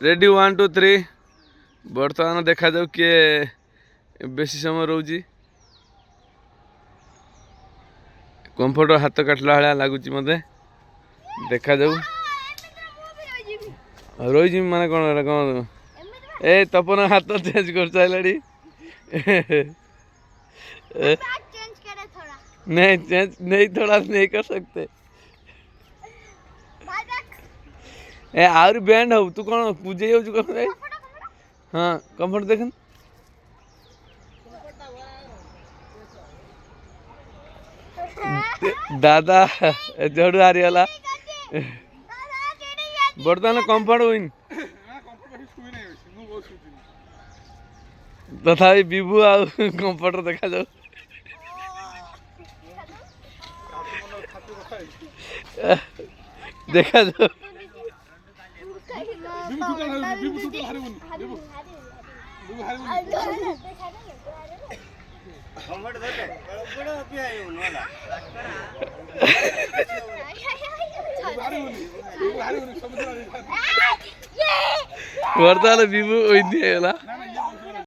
ready 1 2 3 बर्तमान देखा जाऊ किए बेसी समय रोची कंफर्ट हाथ काटला भाया लगुच मत देखा जाऊ रही माने कौन ए तपन हाथ चेंज कर सारी नहीं चेंज नहीं थोड़ा नहीं कर सकते ए आउरी बैंड हो तू कौन पूजे हो कौन हाँ कंफर्ट देख दादा जोड़ हारीगला बर्तमान कंफर्ट हुई तथा विभु आ कंफर्टर देखा जाऊ देखा जाऊ वर्तमान विभु गला